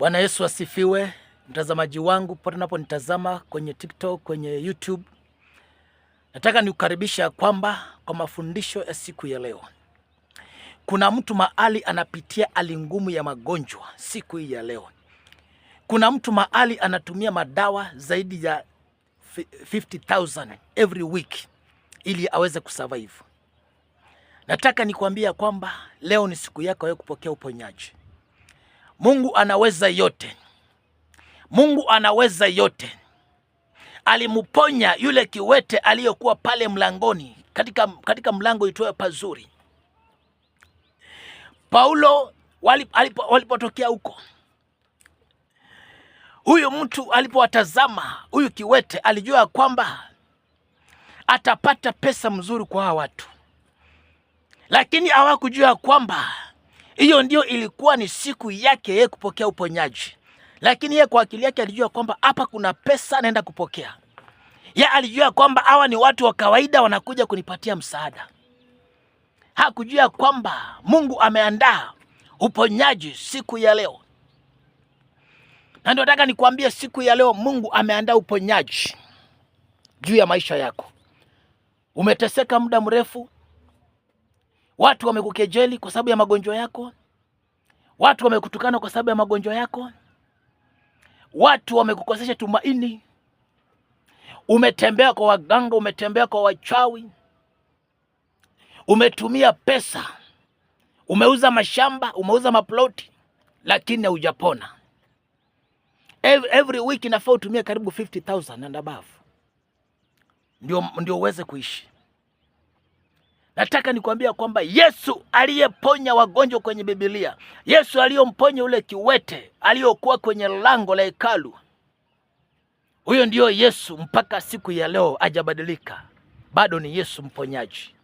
Bwana Yesu asifiwe, mtazamaji wangu pote unaponitazama kwenye TikTok, kwenye YouTube. Nataka nikukaribisha kwamba kwa mafundisho ya siku ya leo. Kuna mtu mahali anapitia hali ngumu ya magonjwa siku hii ya leo. Kuna mtu mahali anatumia madawa zaidi ya 50,000 every week ili aweze kusurvive. Nataka nikuambia kwamba leo ni siku yako ya kupokea uponyaji. Mungu anaweza yote. Mungu anaweza yote. Alimuponya yule kiwete aliyokuwa pale mlangoni katika mlango itwayo Pazuri. Paulo walipotokea huko, huyu mtu alipowatazama huyu kiwete alijua kwamba atapata pesa mzuri kwa hawa watu, lakini hawakujua kwamba hiyo ndio ilikuwa ni siku yake yeye kupokea uponyaji. Lakini yeye kwa akili yake alijua kwamba hapa kuna pesa naenda kupokea. Yeye alijua kwamba hawa ni watu wa kawaida wanakuja kunipatia msaada. Hakujua kwamba Mungu ameandaa uponyaji siku ya leo. Na ndio nataka nikwambie siku ya leo Mungu ameandaa uponyaji juu ya maisha yako. Umeteseka muda mrefu. Watu wamekukejeli kwa sababu ya magonjwa yako. Watu wamekutukana kwa sababu ya magonjwa yako. Watu wamekukosesha tumaini. Umetembea kwa waganga, umetembea kwa wachawi. Umetumia pesa. Umeuza mashamba, umeuza maploti, lakini hujapona. Every week inafaa utumie karibu 50,000 and above. Ndio uweze kuishi. Nataka nikwambia kwamba Yesu aliyeponya wagonjwa kwenye Biblia, Yesu aliyomponya ule kiwete aliyokuwa kwenye lango la hekalu, huyo ndio Yesu mpaka siku ya leo hajabadilika. Bado ni Yesu mponyaji.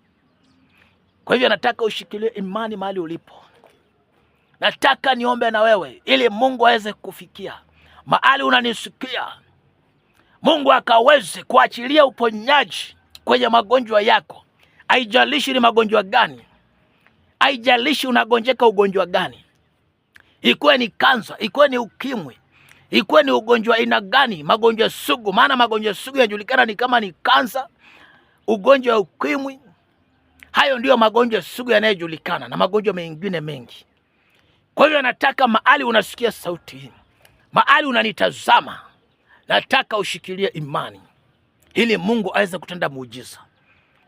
Kwa hivyo nataka ushikilie imani mahali ulipo. Nataka niombe na wewe ili Mungu aweze kufikia mahali unanisikia. Mungu akaweze kuachilia uponyaji kwenye magonjwa yako. Haijalishi ni magonjwa gani. Haijalishi unagonjeka ugonjwa gani. Ikuwe ni kansa, ikuwe ni ukimwi, ikuwe ni ugonjwa aina gani, magonjwa sugu. Maana magonjwa sugu yanajulikana ni kama ni kansa, ugonjwa wa ukimwi. Hayo ndio magonjwa sugu yanayojulikana na magonjwa mengine mengi. Kwa hivyo nataka mahali unasikia sauti hii, mahali unanitazama, nataka ushikilie imani ili Mungu aweze kutenda muujiza.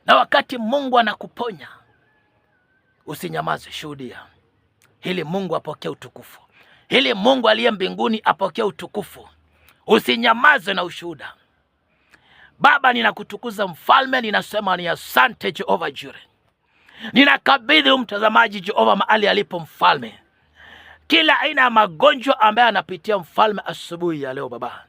Na wakati Mungu anakuponya, usinyamaze, shuhudia. Ili Mungu apokee utukufu. Ili Mungu aliye mbinguni apokee utukufu. Usinyamaze na ushuhuda. Baba, ninakutukuza mfalme, ninasema ni asante Jehova Jireh. Ninakabidhi mtazamaji Jehova mahali alipo mfalme. Kila aina ya magonjwa ambaye anapitia mfalme asubuhi ya leo Baba.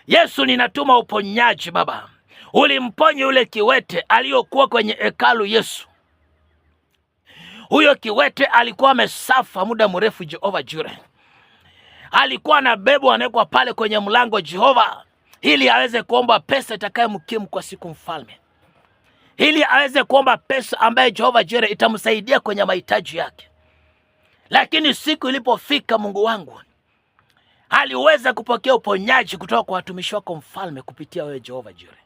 Yesu, ninatuma uponyaji Baba. Ulimponya yule kiwete aliyokuwa kwenye hekalu Yesu. Huyo kiwete alikuwa amesafa muda mrefu Jehova Jireh. Alikuwa anabebwa anawekwa pale kwenye mlango Jehova ili aweze kuomba pesa itakayomkimu kwa siku mfalme. Ili aweze kuomba pesa ambaye Jehova Jireh itamsaidia kwenye mahitaji yake. Lakini siku ilipofika Mungu wangu, aliweza kupokea uponyaji kutoka kwa watumishi wako mfalme kupitia wewe Jehova Jireh.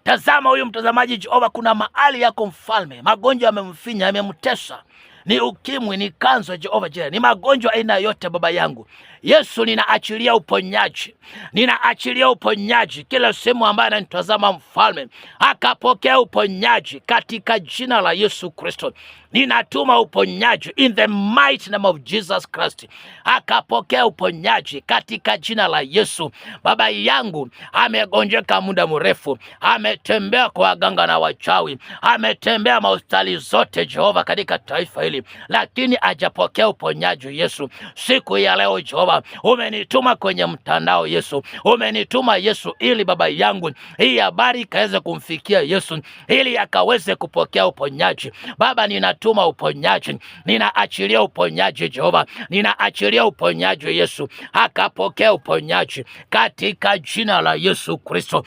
Tazama huyu mtazamaji Jehova, kuna mahali yako mfalme, magonjwa yamemfinya, yamemtesa. Ni ukimwi, ni kansa Jehova Jireh, ni magonjwa aina yote Baba yangu. Yesu, ninaachilia uponyaji. Ninaachilia uponyaji kila sehemu ambaye ananitazama mfalme, akapokea uponyaji katika jina la Yesu Kristo. Ninatuma uponyaji in the mighty name of Jesus Christ. Akapokea uponyaji katika jina la Yesu. Baba yangu amegonjeka muda mrefu, ametembea kwa waganga na wachawi, ametembea hospitali zote Jehova katika taifa hili, lakini hajapokea uponyaji Yesu. Siku ya leo Jehova, umenituma kwenye mtandao Yesu. Umenituma Yesu ili Baba yangu hii habari ikaweze kumfikia Yesu, ili akaweze kupokea uponyaji. Baba, ninatuma uponyaji. Ninaachilia uponyaji Jehova. Ninaachilia uponyaji Yesu. Akapokea uponyaji katika jina la Yesu Kristo.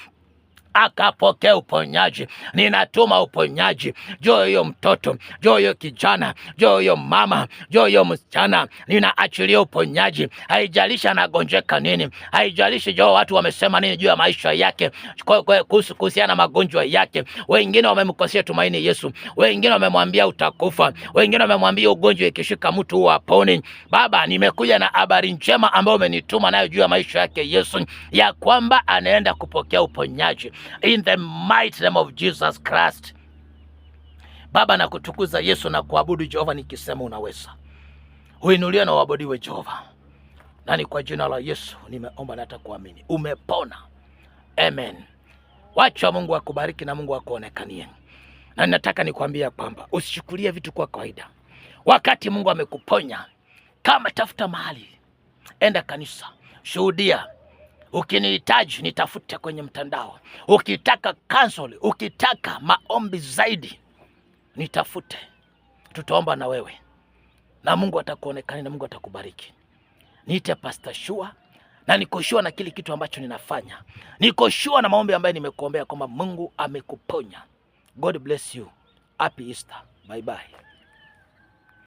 akapokea uponyaji. Ninatuma uponyaji juu hiyo mtoto, juu hiyo kijana, juu hiyo mama, juu hiyo msichana. Ninaachilia uponyaji. Haijalishi anagonjeka nini, haijalishi juu watu wamesema nini juu ya maisha yake, kuhusiana na magonjwa yake. Wengine wamemkosea tumaini Yesu, wengine wamemwambia utakufa, wengine wamemwambia ugonjwa ikishika mtu huo haponi. Baba, nimekuja na habari njema ambayo umenituma nayo juu ya maisha yake Yesu, ya kwamba anaenda kupokea uponyaji in the mighty name of Jesus Christ. Baba, nakutukuza Yesu na kuabudu Jehova, nikisema unaweza. Uinuliwe na uabudiwe Jehova. Na ni kwa jina la Yesu nimeomba na hata kuamini. Umepona. Amen. Wacha Mungu akubariki na Mungu akuonekanie. Na nataka nikwambia kwamba usichukulie vitu kwa kawaida. Wakati Mungu amekuponya, kama tafuta mahali, enda kanisa, shuhudia. Ukinihitaji nitafute kwenye mtandao. Ukitaka counsel, ukitaka maombi zaidi, nitafute. Tutaomba na wewe. Na Mungu atakuonekana na Mungu atakubariki. Niite Pastor Shua, na niko sure na kile kitu ambacho ninafanya. Niko sure na maombi ambayo nimekuombea kwamba Mungu amekuponya. God bless you. Happy Easter. Bye bye.